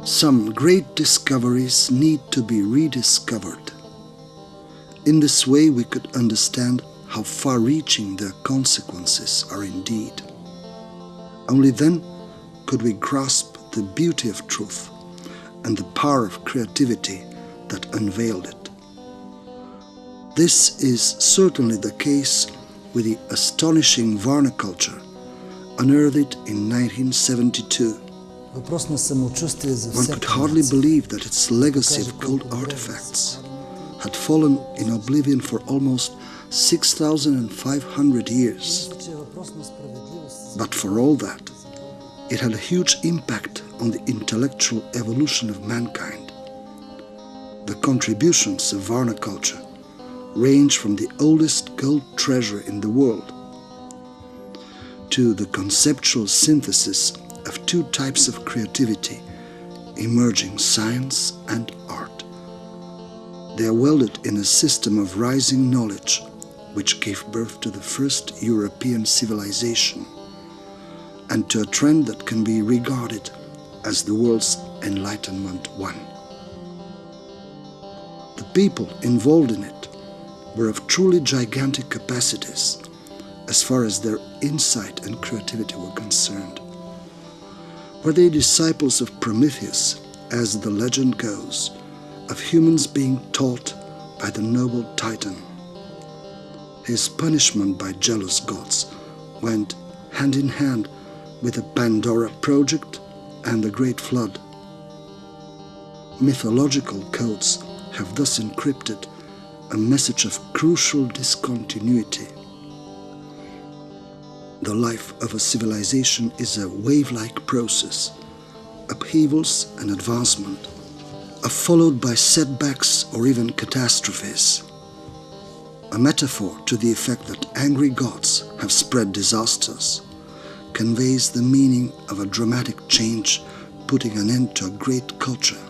Some great discoveries need to be rediscovered. In this way, we could understand how far-reaching their consequences are indeed. Only then could we grasp the beauty of truth and the power of creativity that unveiled it. This is certainly the case with the astonishing Varna culture, unearthed in 1972. One could hardly believe that its legacy of gold artifacts had fallen in oblivion for almost 6,500 years. But for all that, it had a huge impact on the intellectual evolution of mankind. The contributions of Varna culture range from the oldest gold treasure in the world to the conceptual synthesis of two types of creativity, emerging science and art. They are welded in a system of rising knowledge which gave birth to the first European civilization and to a trend that can be regarded as the world's Enlightenment one. The people involved in it were of truly gigantic capacities as far as their insight and creativity were concerned. Were they disciples of Prometheus, as the legend goes, of humans being taught by the noble Titan? His punishment by jealous gods went hand in hand with the Pandora project and the Great Flood. Mythological codes have thus encrypted a message of crucial discontinuity. The life of a civilization is a wave-like process. Upheavals and advancement are followed by setbacks or even catastrophes. A metaphor to the effect that angry gods have spread disasters conveys the meaning of a dramatic change putting an end to a great culture.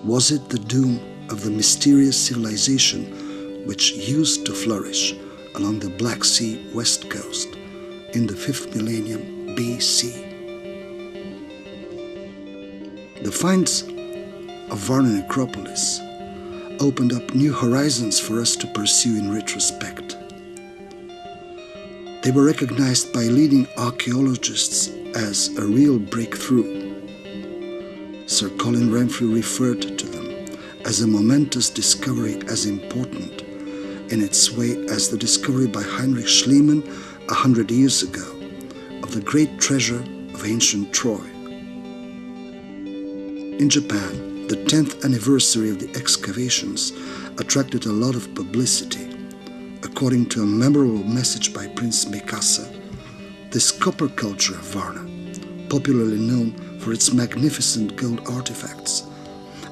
Was it the doom of the mysterious civilization which used to flourish along the Black Sea west coast in the 5th millennium BC? The finds of Varna necropolis opened up new horizons for us to pursue in retrospect. They were recognized by leading archaeologists as a real breakthrough. Sir Colin Renfrew referred to them as a momentous discovery as important in its way as the discovery by Heinrich Schliemann 100 years ago of the great treasure of ancient Troy. In Japan, the 10th anniversary of the excavations attracted a lot of publicity. According to a memorable message by Prince Mikasa, this copper culture of Varna, popularly known for its magnificent gold artifacts,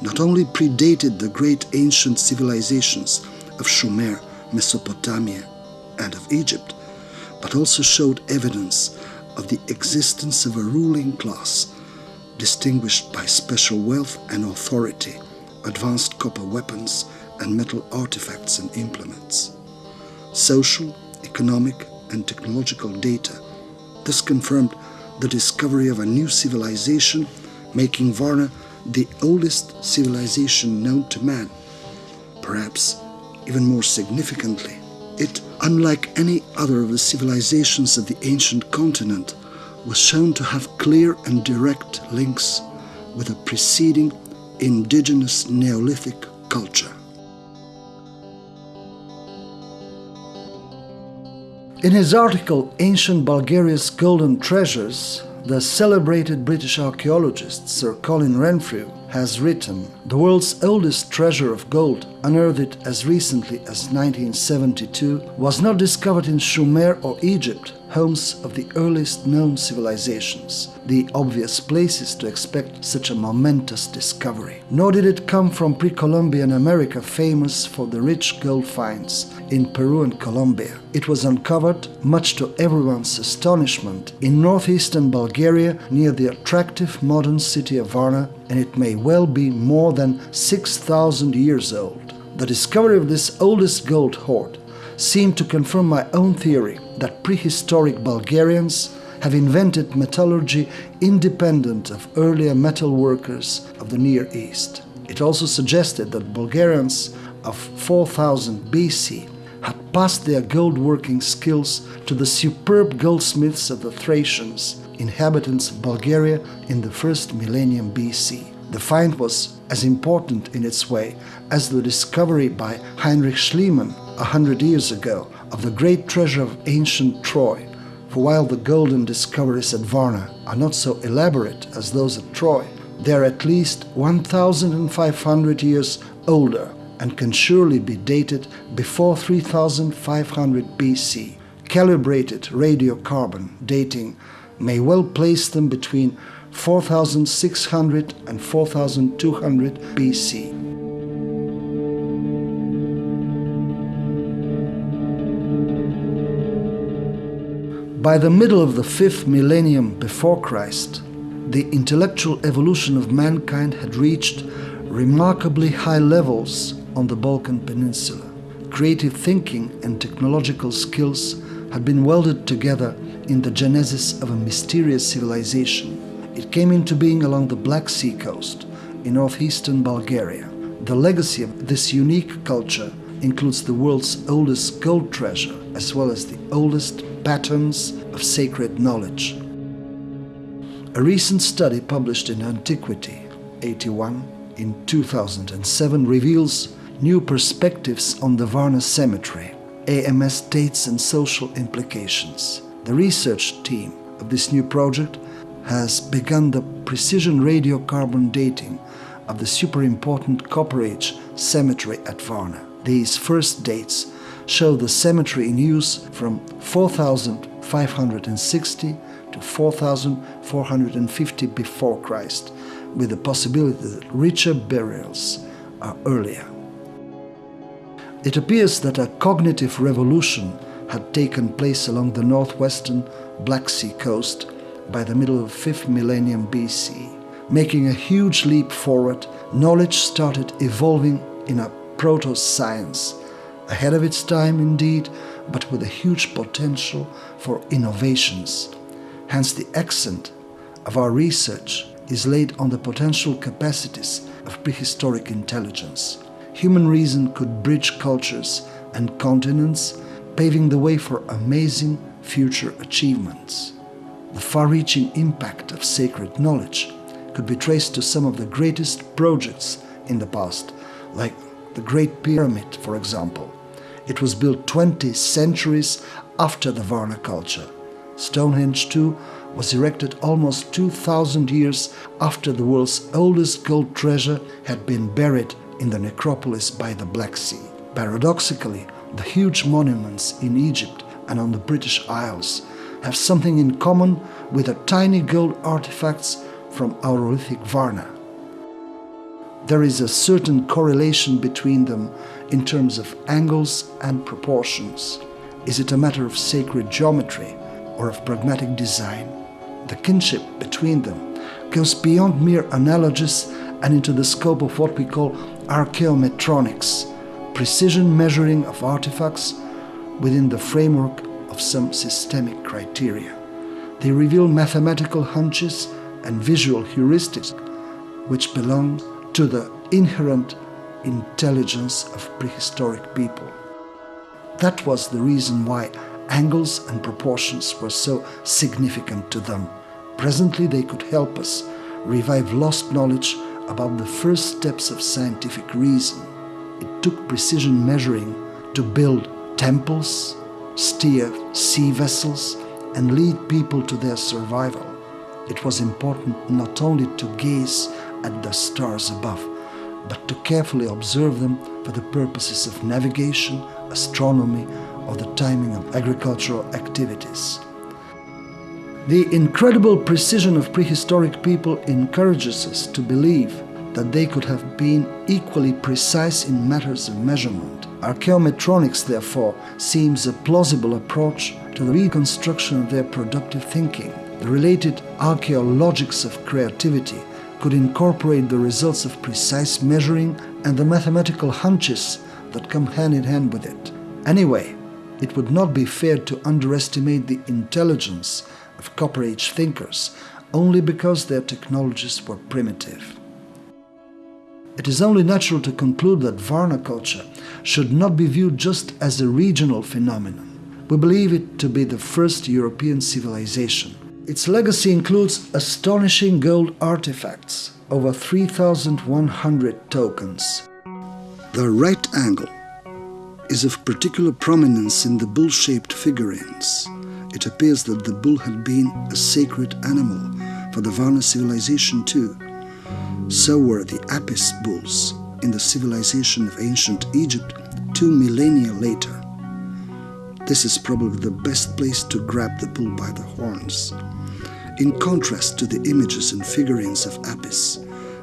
not only predated the great ancient civilizations of Sumer, Mesopotamia, and of Egypt, but also showed evidence of the existence of a ruling class distinguished by special wealth and authority, advanced copper weapons, and metal artifacts and implements. Social, economic, and technological data thus confirmed the discovery of a new civilization, making Varna the oldest civilization known to man. Perhaps even more significantly, it, unlike any other of the civilizations of the ancient continent, was shown to have clear and direct links with a preceding indigenous Neolithic culture. In his article, Ancient Bulgaria's Golden Treasures, the celebrated British archaeologist Sir Colin Renfrew has written, "The world's oldest treasure of gold, unearthed as recently as 1972, was not discovered in Sumer or Egypt. homes of the earliest known civilizations, the obvious places to expect such a momentous discovery. Nor did it come from pre-Columbian America, famous for the rich gold finds in Peru and Colombia. It was uncovered, much to everyone's astonishment, in northeastern Bulgaria near the attractive modern city of Varna, and it may well be more than 6,000 years old. The discovery of this oldest gold hoard seemed to confirm my own theory that prehistoric Bulgarians have invented metallurgy independent of earlier metal workers of the Near East. It also suggested that Bulgarians of 4000 BC had passed their gold-working skills to the superb goldsmiths of the Thracians, inhabitants of Bulgaria in the first millennium BC. The find was as important in its way as the discovery by Heinrich Schliemann 100 years ago of the great treasure of ancient Troy. For while the golden discoveries at Varna are not so elaborate as those at Troy, they are at least 1,500 years older and can surely be dated before 3,500 BC. Calibrated radiocarbon dating may well place them between 4,600 and 4,200 BC. By the middle of the 5th millennium before Christ, the intellectual evolution of mankind had reached remarkably high levels on the Balkan Peninsula. Creative thinking and technological skills had been welded together in the genesis of a mysterious civilization. It came into being along the Black Sea coast in northeastern Bulgaria. The legacy of this unique culture includes the world's oldest gold treasure, as well as the oldest patterns of sacred knowledge. A recent study published in Antiquity 81 in 2007 reveals new perspectives on the Varna cemetery, AMS dates and social implications. The research team of this new project has begun the precision radiocarbon dating of the super important Copper Age cemetery at Varna. These first dates show the cemetery in use from 4,560 to 4,450 before Christ, with the possibility that richer burials are earlier. It appears that a cognitive revolution had taken place along the northwestern Black Sea coast by the middle of the 5th millennium BC. Making a huge leap forward, knowledge started evolving in a proto-science, ahead of its time indeed, but with a huge potential for innovations. Hence the accent of our research is laid on the potential capacities of prehistoric intelligence. Human reason could bridge cultures and continents, paving the way for amazing future achievements. The far-reaching impact of sacred knowledge could be traced to some of the greatest projects in the past, like the Great Pyramid, for example. It was built 20 centuries after the Varna culture. Stonehenge, too, was erected almost 2,000 years after the world's oldest gold treasure had been buried in the necropolis by the Black Sea. Paradoxically, the huge monuments in Egypt and on the British Isles have something in common with the tiny gold artifacts from Aurolithic Varna. There is a certain correlation between them in terms of angles and proportions. Is it a matter of sacred geometry or of pragmatic design? The kinship between them goes beyond mere analogies and into the scope of what we call archaeometronics, precision measuring of artifacts within the framework of some systemic criteria. They reveal mathematical hunches and visual heuristics which belong to the inherent intelligence of prehistoric people. That was the reason why angles and proportions were so significant to them. Presently, they could help us revive lost knowledge about the first steps of scientific reason. It took precision measuring to build temples, steer sea vessels, and lead people to their survival. It was important not only to gaze at the stars above, but to carefully observe them for the purposes of navigation, astronomy, or the timing of agricultural activities. The incredible precision of prehistoric people encourages us to believe that they could have been equally precise in matters of measurement. Archaeometronics, therefore, seems a plausible approach to the reconstruction of their productive thinking. The related archaeologics of creativity could incorporate the results of precise measuring and the mathematical hunches that come hand in hand with it. Anyway, it would not be fair to underestimate the intelligence of Copper Age thinkers only because their technologies were primitive. It is only natural to conclude that Varna culture should not be viewed just as a regional phenomenon. We believe it to be the first European civilization. Its legacy includes astonishing gold artifacts, over 3,100 tokens. The right angle is of particular prominence in the bull-shaped figurines. It appears that the bull had been a sacred animal for the Varna civilization too. So were the Apis bulls in the civilization of ancient Egypt 2 millennia later. This is probably the best place to grab the bull by the horns. In contrast to the images and figurines of Apis,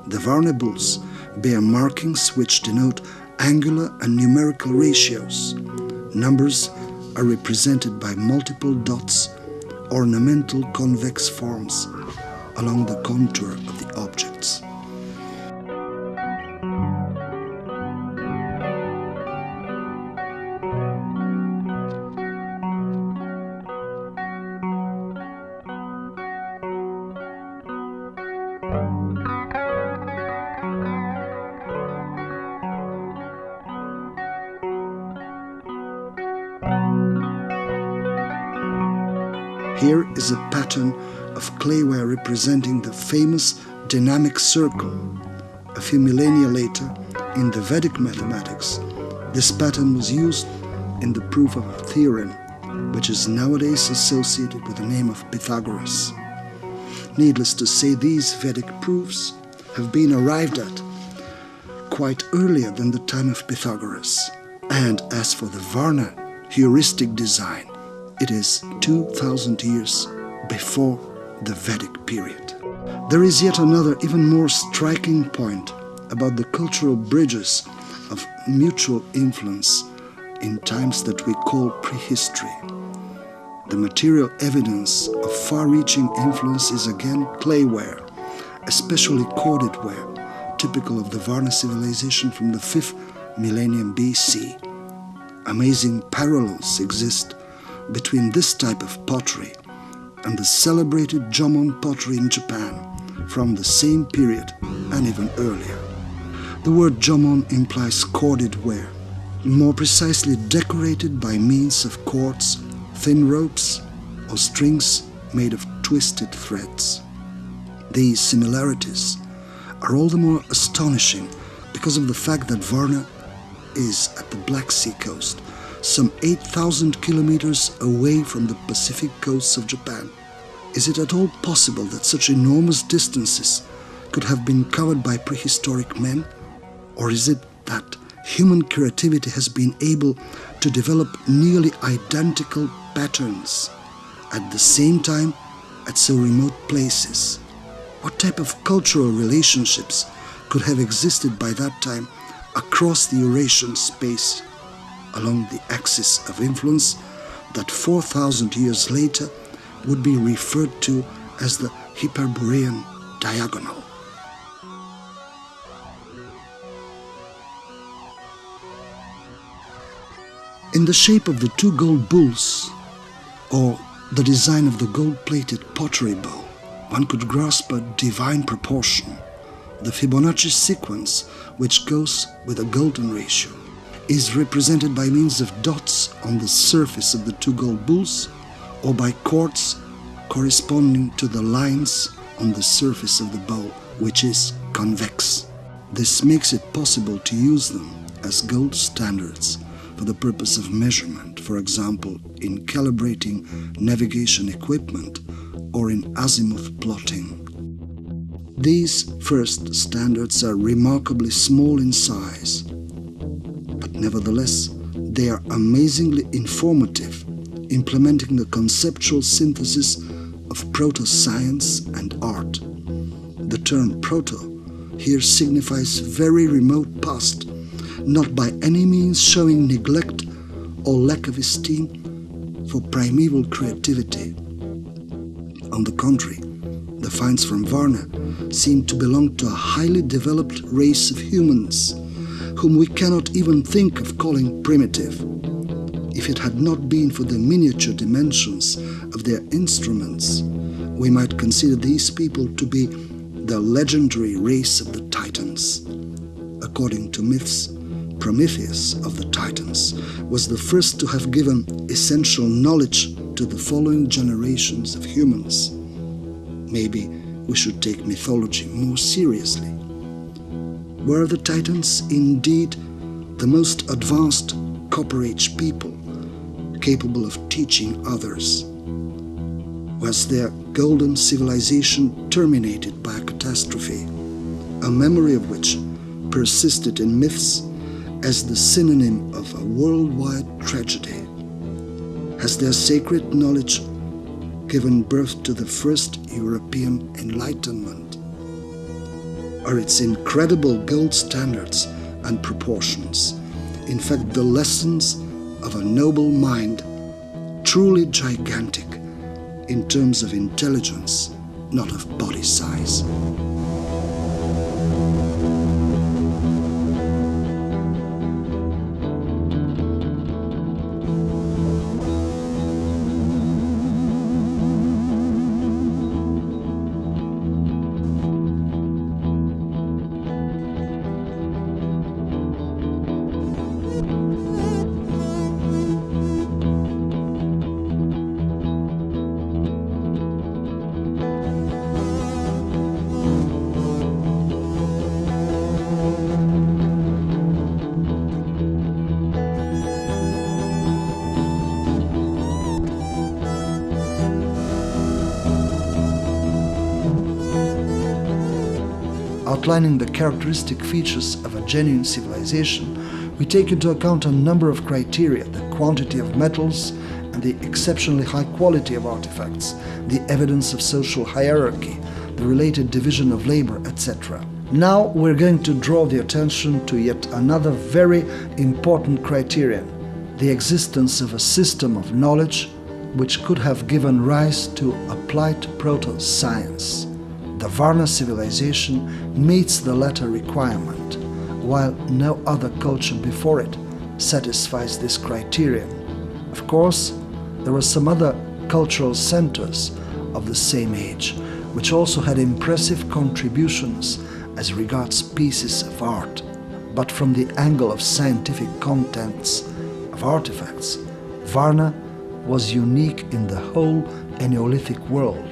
the Varna bulls bear markings which denote angular and numerical ratios. Numbers are represented by multiple dots, ornamental convex forms along the contour of the objects. Here is a pattern of clayware representing the famous dynamic circle. A few millennia later, in the Vedic mathematics, this pattern was used in the proof of a theorem, which is nowadays associated with the name of Pythagoras. Needless to say, these Vedic proofs have been arrived at quite earlier than the time of Pythagoras. And as for the Varna heuristic design, it is 2,000 years before the Vedic period. There is yet another, even more striking point about the cultural bridges of mutual influence in times that we call prehistory. The material evidence of far-reaching influence is again clayware, especially corded ware, typical of the Varna civilization from the 5th millennium BC. Amazing parallels exist between this type of pottery and the celebrated Jomon pottery in Japan from the same period and even earlier. The word Jomon implies corded ware, more precisely decorated by means of cords, thin ropes, or strings made of twisted threads. These similarities are all the more astonishing because of the fact that Varna is at the Black Sea coast, some 8,000 kilometers away from the Pacific coasts of Japan. Is it at all possible that such enormous distances could have been covered by prehistoric men? Or is it that human creativity has been able to develop nearly identical patterns at the same time at so remote places? What type of cultural relationships could have existed by that time across the Eurasian space along the axis of influence that 4,000 years later would be referred to as the Hyperborean diagonal? In the shape of the two gold bulls, or the design of the gold-plated pottery bowl, one could grasp a divine proportion. The Fibonacci sequence, which goes with a golden ratio, is represented by means of dots on the surface of the two gold bulls or by chords corresponding to the lines on the surface of the bowl, which is convex. This makes it possible to use them as gold standards for the purpose of measurement, for example, in calibrating navigation equipment or in azimuth plotting. These first standards are remarkably small in size, but nevertheless, they are amazingly informative, implementing the conceptual synthesis of proto-science and art. The term proto here signifies very remote past, not by any means showing neglect or lack of esteem for primeval creativity. On the contrary, the finds from Varna seem to belong to a highly developed race of humans, whom we cannot even think of calling primitive. If it had not been for the miniature dimensions of their instruments, we might consider these people to be the legendary race of the Titans. According to myths, Prometheus of the Titans was the first to have given essential knowledge to the following generations of humans. Maybe we should take mythology more seriously. Were the Titans indeed the most advanced Copper Age people, capable of teaching others? Was their golden civilization terminated by a catastrophe, a memory of which persisted in myths as the synonym of a worldwide tragedy? Has their sacred knowledge given birth to the first European Enlightenment? Are its incredible gold standards and proportions, in fact the lessons of a noble mind, truly gigantic in terms of intelligence, not of body size? Outlining the characteristic features of a genuine civilization, we take into account a number of criteria: the quantity of metals and the exceptionally high quality of artifacts, the evidence of social hierarchy, the related division of labor, etc. Now we're going to draw the attention to yet another very important criterion: the existence of a system of knowledge which could have given rise to applied proto-science. The Varna civilization meets the latter requirement, while no other culture before it satisfies this criterion. Of course, there were some other cultural centers of the same age, which also had impressive contributions as regards pieces of art. But from the angle of scientific contents of artifacts, Varna was unique in the whole Neolithic world.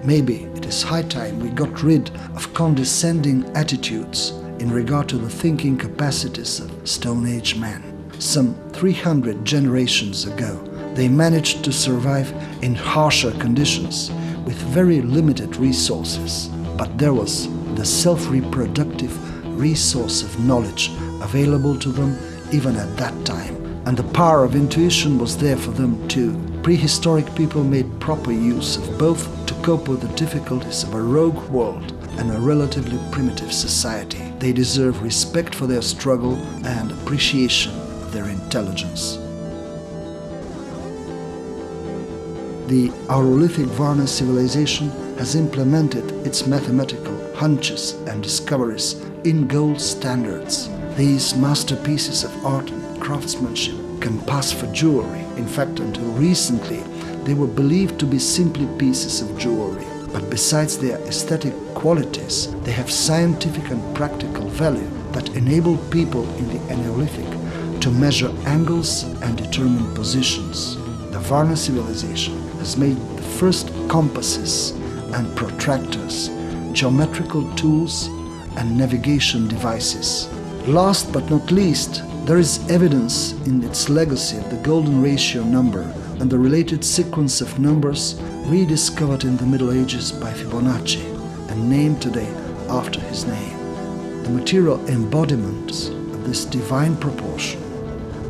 Maybe it is high time we got rid of condescending attitudes in regard to the thinking capacities of Stone Age men. Some 300 generations ago, they managed to survive in harsher conditions with very limited resources. But there was the self-reproductive resource of knowledge available to them even at that time. And the power of intuition was there for them too. Prehistoric people made proper use of both to cope with the difficulties of a rogue world and a relatively primitive society. They deserve respect for their struggle and appreciation of their intelligence. The Aurolithic Varna civilization has implemented its mathematical hunches and discoveries in gold standards. These masterpieces of art and craftsmanship can pass for jewelry. In fact, until recently, they were believed to be simply pieces of jewelry. But besides their aesthetic qualities, they have scientific and practical value that enable people in the Neolithic to measure angles and determine positions. The Varna civilization has made the first compasses and protractors, geometrical tools, and navigation devices. Last but not least, there is evidence in its legacy of the golden ratio number and the related sequence of numbers rediscovered in the Middle Ages by Fibonacci and named today after his name. The material embodiments of this divine proportion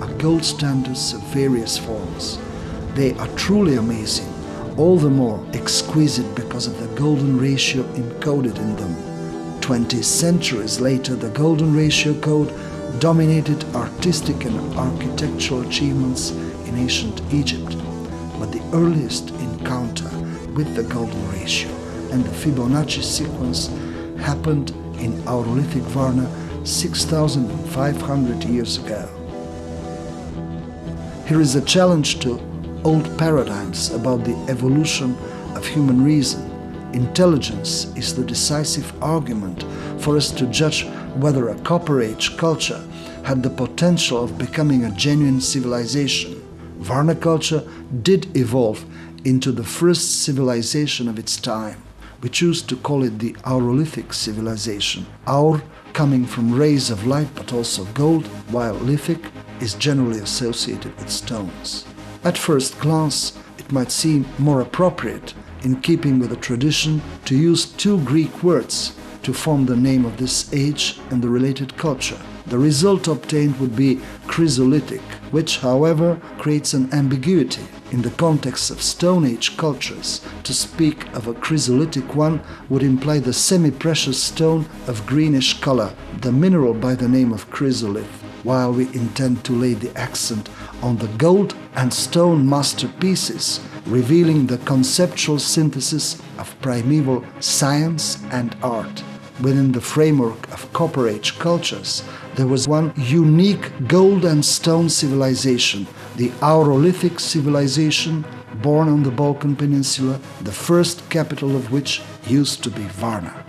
are gold standards of various forms. They are truly amazing, all the more exquisite because of the golden ratio encoded in them. 20 centuries later, the golden ratio code dominated artistic and architectural achievements in ancient Egypt. But the earliest encounter with the golden ratio and the Fibonacci sequence happened in Aurolithic Varna 6,500 years ago. Here is a challenge to old paradigms about the evolution of human reason. Intelligence is the decisive argument for us to judge whether a Copper Age culture had the potential of becoming a genuine civilization. Varna culture did evolve into the first civilization of its time. We choose to call it the Aurolithic civilization. Aur coming from rays of light but also gold, while lithic is generally associated with stones. At first glance, it might seem more appropriate, in keeping with the tradition, to use two Greek words to form the name of this age and the related culture. The result obtained would be Chrysolithic, which, however, creates an ambiguity. In the context of Stone Age cultures, to speak of a chrysolitic one would imply the semi-precious stone of greenish color, the mineral by the name of chrysolith, while we intend to lay the accent on the gold and stone masterpieces, revealing the conceptual synthesis of primeval science and art. Within the framework of Copper Age cultures, there was one unique gold and stone civilization, the Aurolithic civilization, born on the Balkan Peninsula, the first capital of which used to be Varna.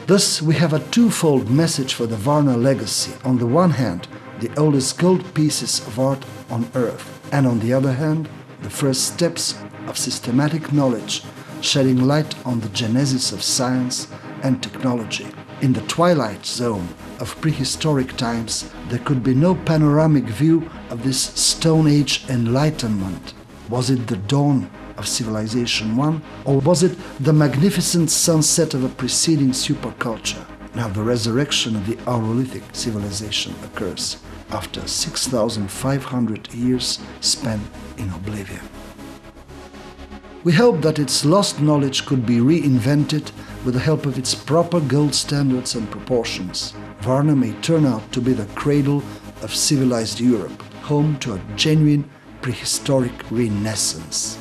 Thus, we have a twofold message for the Varna legacy. On the one hand, the oldest gold pieces of art on earth, and on the other hand, the first steps of systematic knowledge, shedding light on the genesis of science and technology. In the twilight zone of prehistoric times, there could be no panoramic view of this Stone Age enlightenment. Was it the dawn of Civilization 1, or was it the magnificent sunset of a preceding superculture? Now the resurrection of the Aurolithic civilization occurs after 6,500 years spent in oblivion. We hope that its lost knowledge could be reinvented with the help of its proper gold standards and proportions. Varna may turn out to be the cradle of civilized Europe, home to a genuine prehistoric renaissance.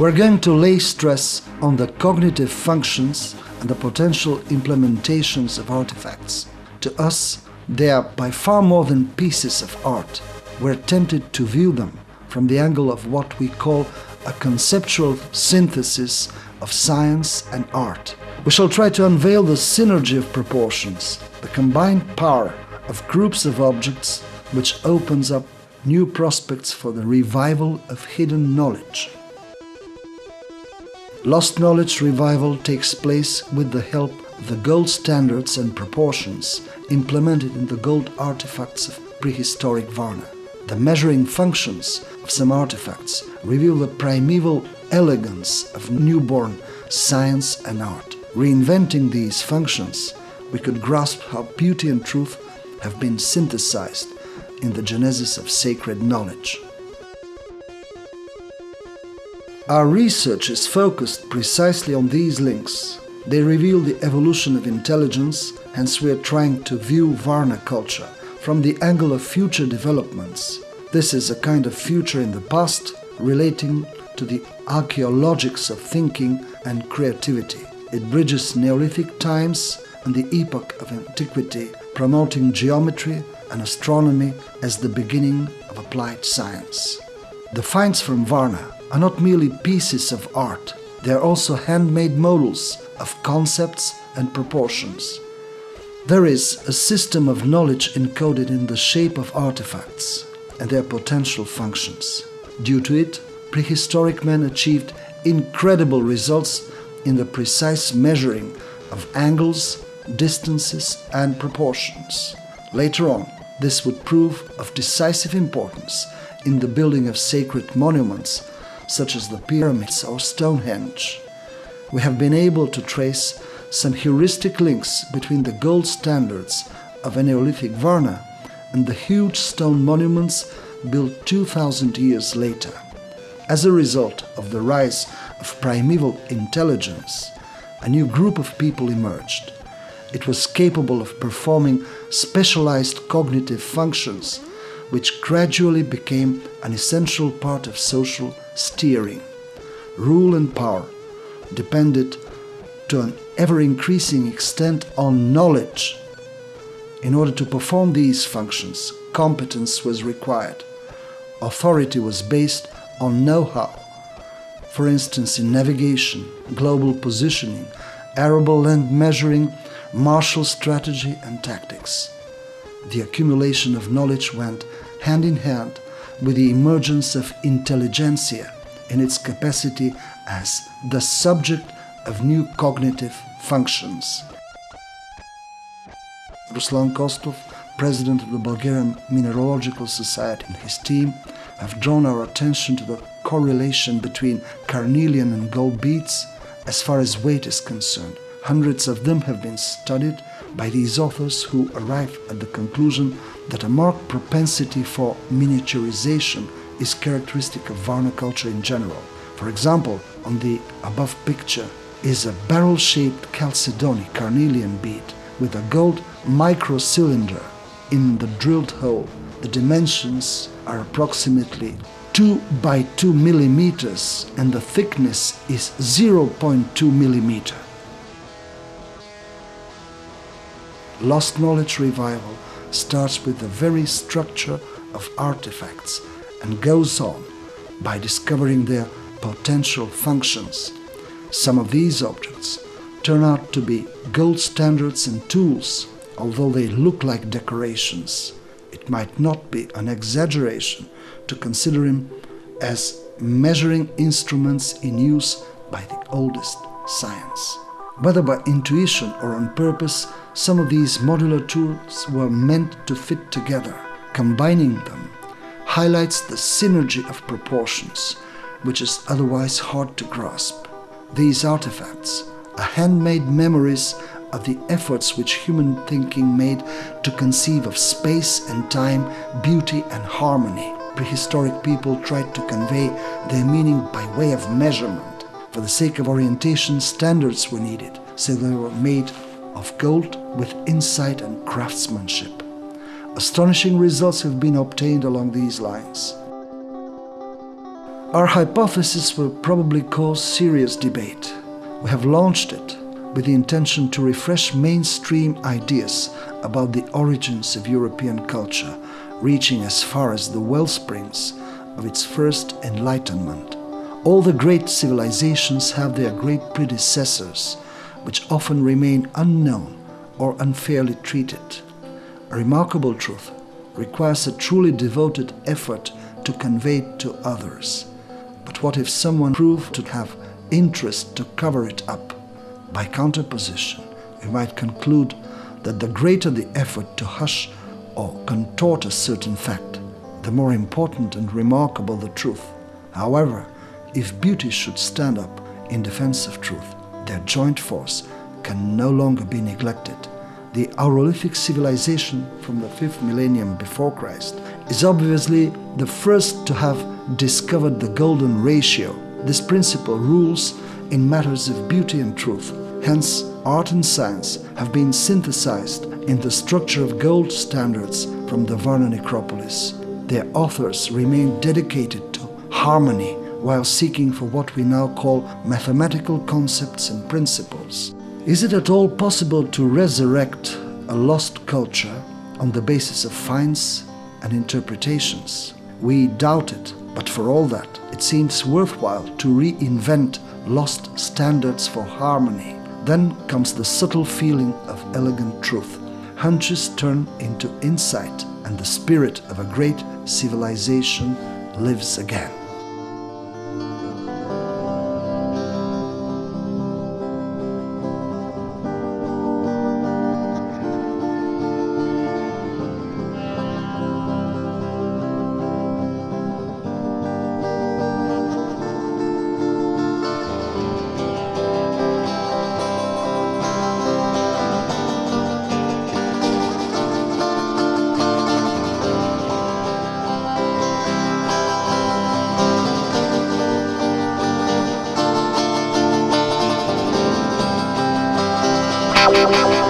We're going to lay stress on the cognitive functions and the potential implementations of artifacts. To us, they are by far more than pieces of art. We're tempted to view them from the angle of what we call a conceptual synthesis of science and art. We shall try to unveil the synergy of proportions, the combined power of groups of objects, which opens up new prospects for the revival of hidden knowledge. Lost knowledge revival takes place with the help of the gold standards and proportions implemented in the gold artifacts of prehistoric Varna. The measuring functions of some artifacts reveal the primeval elegance of newborn science and art. Reinventing these functions, we could grasp how beauty and truth have been synthesized in the genesis of sacred knowledge. Our research is focused precisely on these links. They reveal the evolution of intelligence, hence we are trying to view Varna culture from the angle of future developments. This is a kind of future in the past relating to the archaeologics of thinking and creativity. It bridges Neolithic times and the epoch of antiquity, promoting geometry and astronomy as the beginning of applied science. The finds from Varna are not merely pieces of art, they are also handmade models of concepts and proportions. There is a system of knowledge encoded in the shape of artifacts and their potential functions. Due to it, prehistoric men achieved incredible results in the precise measuring of angles distances, and proportions. Later on, this would prove of decisive importance in the building of sacred monuments such as the pyramids or Stonehenge. We have been able to trace some heuristic links between the gold standards of Neolithic Varna and the huge stone monuments built 2,000 years later. As a result of the rise of primeval intelligence, a new group of people emerged. It was capable of performing specialized cognitive functions, which gradually became an essential part of social steering. Rule and power depended to an ever-increasing extent on knowledge. In order to perform these functions, competence was required. Authority was based on know-how. For instance, in navigation, global positioning, arable land measuring, martial strategy and tactics. The accumulation of knowledge went hand in hand with the emergence of intelligentsia in its capacity as the subject of new cognitive functions. Ruslan Kostov, president of the Bulgarian Mineralogical Society, and his team have drawn our attention to the correlation between carnelian and gold beads as far as weight is concerned. Hundreds of them have been studied by these authors who arrive at the conclusion that a marked propensity for miniaturization is characteristic of Varna culture in general. For example, on the above picture is a barrel-shaped chalcedony carnelian bead with a gold microcylinder in the drilled hole. The dimensions are approximately 2 by 2 millimeters and the thickness is 0.2 millimeter. Lost knowledge revival starts with the very structure of artifacts and goes on by discovering their potential functions. Some of these objects turn out to be gold standards and tools, although they look like decorations. It might not be an exaggeration to consider them as measuring instruments in use by the oldest science. Whether by intuition or on purpose, some of these modular tools were meant to fit together. Combining them highlights the synergy of proportions, which is otherwise hard to grasp. These artifacts are handmade memories of the efforts which human thinking made to conceive of space and time, beauty and harmony. Prehistoric people tried to convey their meaning by way of measurement. For the sake of orientation, standards were needed, so they were made of gold with insight and craftsmanship. Astonishing results have been obtained along these lines. Our hypothesis will probably cause serious debate. We have launched it with the intention to refresh mainstream ideas about the origins of European culture, reaching as far as the wellsprings of its first enlightenment. All the great civilizations have their great predecessors, which often remain unknown or unfairly treated. A remarkable truth requires a truly devoted effort to convey it to others. But what if someone proved to have interest to cover it up? By counterposition, we might conclude that the greater the effort to hush or contort a certain fact, the more important and remarkable the truth. However, if beauty should stand up in defense of truth, their joint force can no longer be neglected. The Aurolithic civilization from the 5th millennium before Christ is obviously the first to have discovered the golden ratio. This principle rules in matters of beauty and truth. Hence, art and science have been synthesized in the structure of gold standards from the Varna necropolis. Their authors remain dedicated to harmony while seeking for what we now call mathematical concepts and principles. Is it at all possible to resurrect a lost culture on the basis of finds and interpretations? We doubt it, but for all that, it seems worthwhile to reinvent lost standards for harmony. Then comes the subtle feeling of elegant truth. Hunches turn into insight, and the spirit of a great civilization lives again. Thank you.